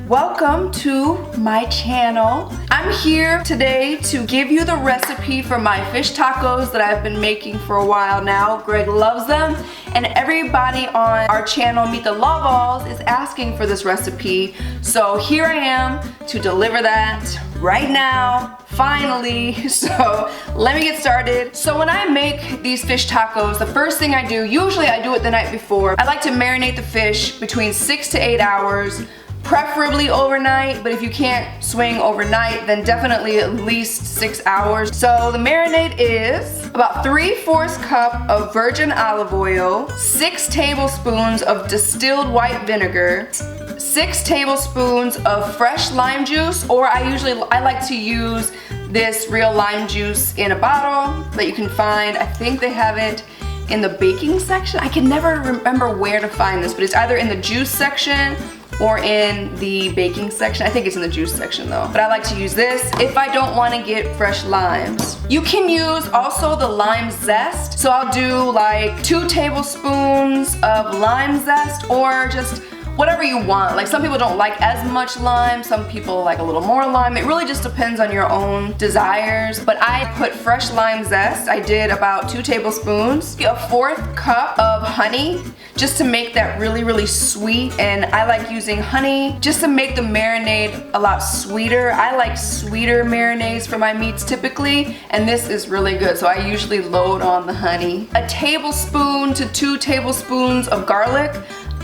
Welcome to my channel. I'm here today to give you the recipe for my fish tacos that I've been making for a while now. Greg loves them, and everybody on our channel, Meet the Lovealls, is asking for this recipe. So here I am to deliver that right now, finally. So let me get started. So when I make these fish tacos, the first thing I do, usually I do it the night before, I like to marinate the fish between 6 to 8 hours. Preferably overnight, but if you can't swing overnight, then definitely at least 6 hours. So the marinade is about 3/4 cup of virgin olive oil, 6 tablespoons of distilled white vinegar, 6 tablespoons of fresh lime juice, or I like to use this real lime juice in a bottle that you can find. I think they have it in the baking section. I can never remember where to find this, but it's either in the juice section or in the baking section. I think it's in the juice section though. But I like to use this if I don't want to get fresh limes. You can use also the lime zest. So I'll do like 2 tablespoons of lime zest, or just whatever you want. Like some people don't like as much lime, some people like a little more lime. It really just depends on your own desires. But I put fresh lime zest. I did about 2 tablespoons. A 1/4 cup of honey, just to make that really sweet. And I like using honey just to make the marinade a lot sweeter. I like sweeter marinades for my meats typically, and this is really good. So I usually load on the honey. A tablespoon to 2 tablespoons of garlic.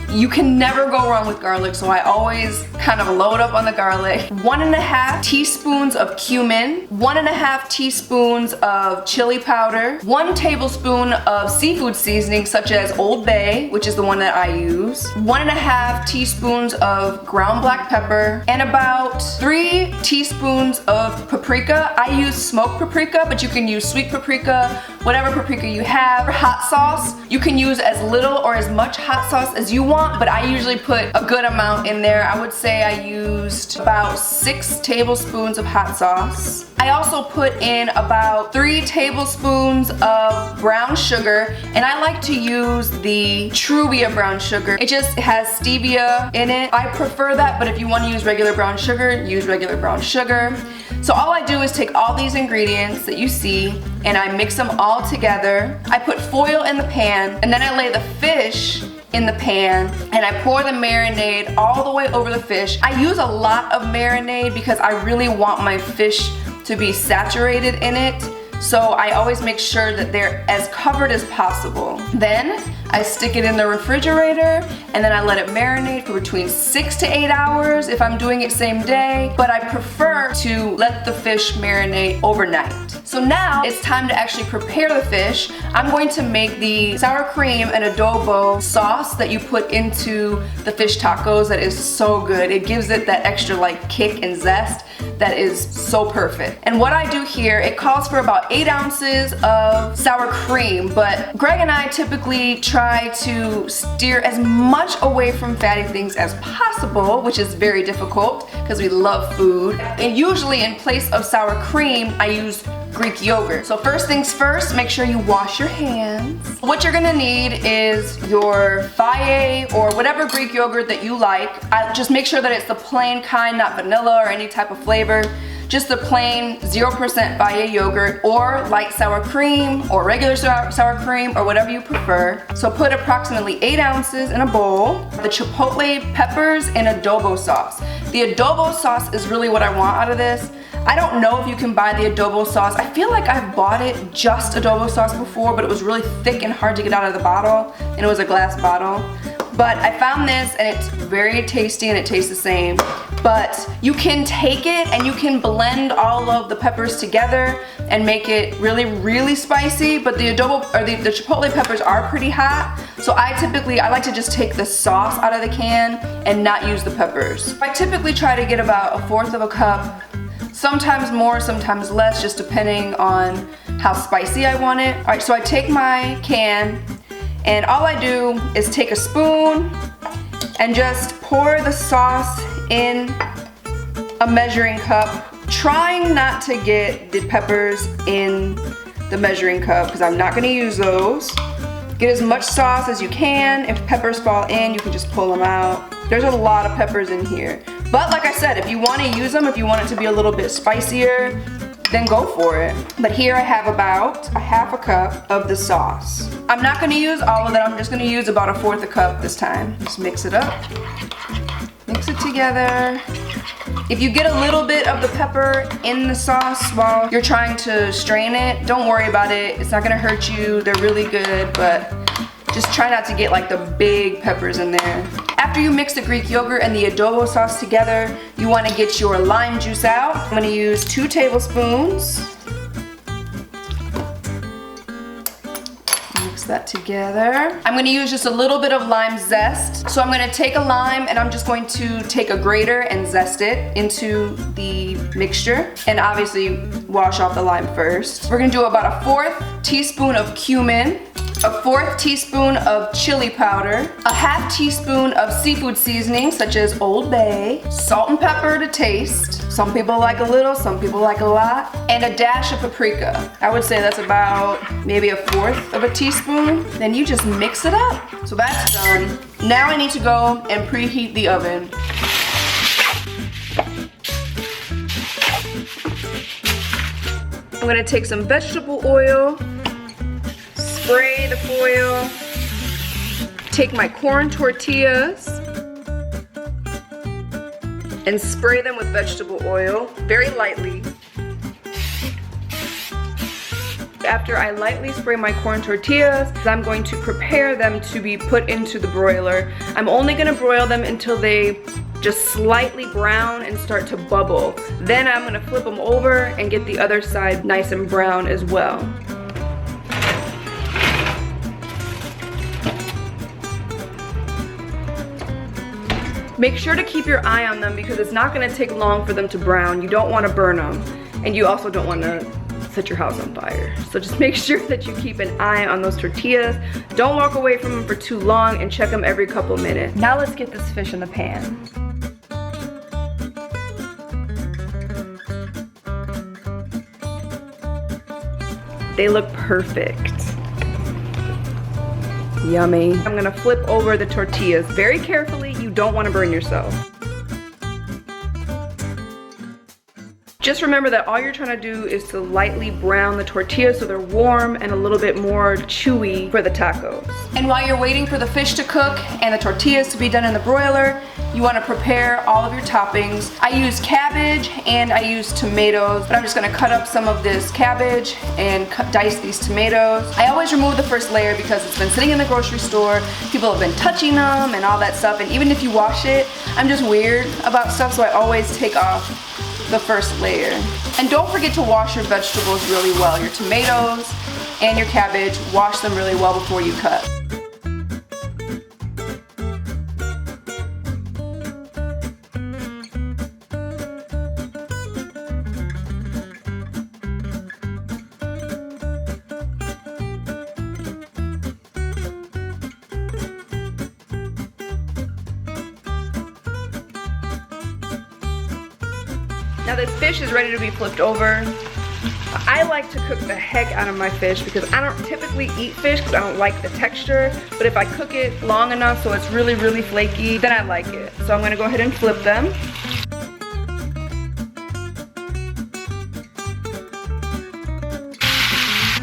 You can never go wrong with garlic, so I always kind of load up on the garlic. 1½ teaspoons of cumin, 1½ teaspoons of chili powder, 1 tablespoon of seafood seasoning such as Old Bay, which is the one that I use, 1½ teaspoons of ground black pepper, and about 3 teaspoons of paprika. I use smoked paprika, but you can use sweet paprika, whatever paprika you have. Hot sauce, you can use as little or as much hot sauce as you want, but I usually put a good amount in there. I would say I used about 6 tablespoons of hot sauce. I also put in about 3 tablespoons of brown sugar, and I like to use the THROWBACK brown sugar. It just has stevia in it. I prefer that, but if you want to use regular brown sugar, use regular brown sugar. So all I do is take all these ingredients that you see and I mix them all together. I put foil in the pan, and then I lay the fish in the pan, and I pour the marinade all the way over the fish. I use a lot of marinade because I really want my fish to be saturated in it. So I always make sure that they're as covered as possible. Then I stick it in the refrigerator, and then I let it marinate for between 6 to 8 hours if I'm doing it same day, but I prefer to let the fish marinate overnight. So now it's time to actually prepare the fish. I'm going to make the sour cream and adobo sauce that you put into the fish tacos. That is so good. It gives it that extra like kick and zest that is so perfect. And what I do here, it calls for about 8 ounces of sour cream, but Greg and I typically try to steer as much away from fatty things as possible, which is very difficult because we love food. And usually in place of sour cream, I use Greek yogurt. So first things first, make sure you wash your hands. What you're gonna need is your Fage or whatever Greek yogurt that you like. Just make sure that it's the plain kind, not vanilla or any type of flavor. Just the plain 0% Fage yogurt, or light sour cream, or regular sour cream, or whatever you prefer. So put approximately 8 ounces in a bowl. The chipotle peppers and adobo sauce. The adobo sauce is really what I want out of this. I don't know if you can buy the adobo sauce. I feel like I've bought it just adobo sauce before, but it was really thick and hard to get out of the bottle, and it was a glass bottle. But I found this, and it's very tasty, and it tastes the same. But you can take it and you can blend all of the peppers together and make it really spicy, but the adobo or the chipotle peppers are pretty hot. So I like to just take the sauce out of the can and not use the peppers. I typically try to get about 1/4 of a cup, sometimes more, sometimes less, just depending on how spicy I want it. Alright, so I take my can, and all I do is take a spoon and just pour the sauce in a measuring cup, trying not to get the peppers in the measuring cup because I'm not going to use those. Get as much sauce as you can. If peppers fall in, you can just pull them out. There's a lot of peppers in here. But like I said, if you want to use them, if you want it to be a little bit spicier, then go for it. But here I have about a half a cup of the sauce. I'm not gonna use all of it, I'm just gonna use about a fourth a cup this time. Just mix it up. Mix it together. If you get a little bit of the pepper in the sauce while you're trying to strain it, don't worry about it. It's not gonna hurt you. They're really good, but just try not to get like the big peppers in there. After you mix the Greek yogurt and the adobo sauce together, you want to get your lime juice out. I'm going to use 2 tablespoons. Mix that together. I'm going to use just a little bit of lime zest. So I'm going to take a lime and I'm just going to take a grater and zest it into the mixture. And obviously wash off the lime first. We're going to do about a 1/4 teaspoon of cumin, a 1/4 teaspoon of chili powder, a 1/2 teaspoon of seafood seasoning such as Old Bay, salt and pepper to taste. Some people like a little, some people like a lot, and a dash of paprika. I would say that's about maybe a 1/4 of a teaspoon. Then you just mix it up. So that's done. Now I need to go and preheat the oven. I'm gonna take some vegetable oil, spray the foil, take my corn tortillas, and spray them with vegetable oil, very lightly. After I lightly spray my corn tortillas, I'm going to prepare them to be put into the broiler. I'm only gonna broil them until they just slightly brown and start to bubble. Then I'm gonna flip them over and get the other side nice and brown as well. Make sure to keep your eye on them because it's not gonna take long for them to brown. You don't wanna burn them, and you also don't wanna set your house on fire. So just make sure that you keep an eye on those tortillas. Don't walk away from them for too long and check them every couple minutes. Now let's get this fish in the pan. They look perfect. Yummy. I'm gonna flip over the tortillas very carefully. You don't want to burn yourself. Just remember that all you're trying to do is to lightly brown the tortillas so they're warm and a little bit more chewy for the tacos. And while you're waiting for the fish to cook and the tortillas to be done in the broiler, you want to prepare all of your toppings. I use cabbage and I use tomatoes, but I'm just going to cut up some of this cabbage and dice these tomatoes. I always remove the first layer because it's been sitting in the grocery store, people have been touching them and all that stuff, and even if you wash it, I'm just weird about stuff, so I always take off the first layer. And don't forget to wash your vegetables really well. Your tomatoes and your cabbage, wash them really well before you cut. Now this fish is ready to be flipped over. I like to cook the heck out of my fish because I don't typically eat fish because I don't like the texture, but if I cook it long enough so it's really, really flaky, then I like it. So I'm gonna go ahead and flip them.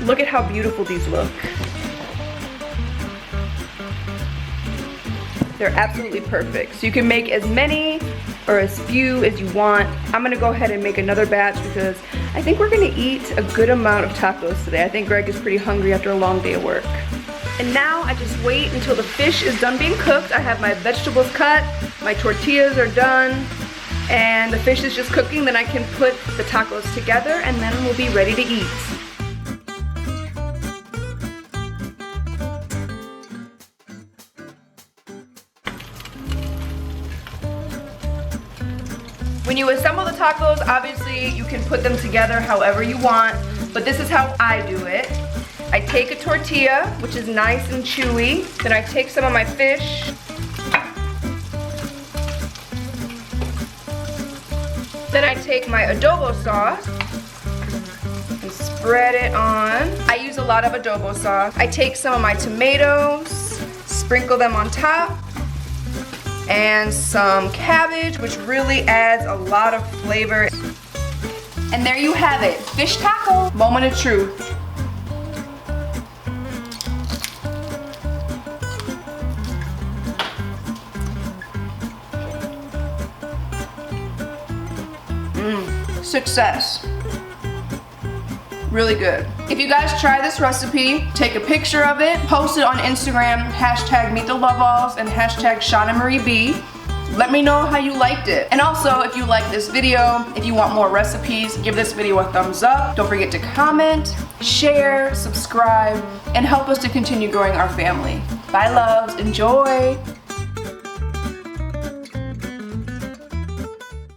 Look at how beautiful these look. They're absolutely perfect. So you can make as many or as few as you want. I'm gonna go ahead and make another batch because I think we're gonna eat a good amount of tacos today. I think Greg is pretty hungry after a long day of work. And now I just wait until the fish is done being cooked. I have my vegetables cut, my tortillas are done, and the fish is just cooking. Then I can put the tacos together and then we'll be ready to eat. When you assemble the tacos, obviously you can put them together however you want, but this is how I do it. I take a tortilla, which is nice and chewy, then I take some of my fish, then I take my adobo sauce and spread it on. I use a lot of adobo sauce. I take some of my tomatoes, sprinkle them on top, and some cabbage, which really adds a lot of flavor. And there you have it, fish taco. Moment of truth. Success. Really good. If you guys try this recipe, take a picture of it, post it on Instagram, hashtag #MeetTheLoveAlls and hashtag ShannaMarieB. Let me know how you liked it. And also, if you like this video, if you want more recipes, give this video a thumbs up. Don't forget to comment, share, subscribe, and help us to continue growing our family. Bye loves, enjoy.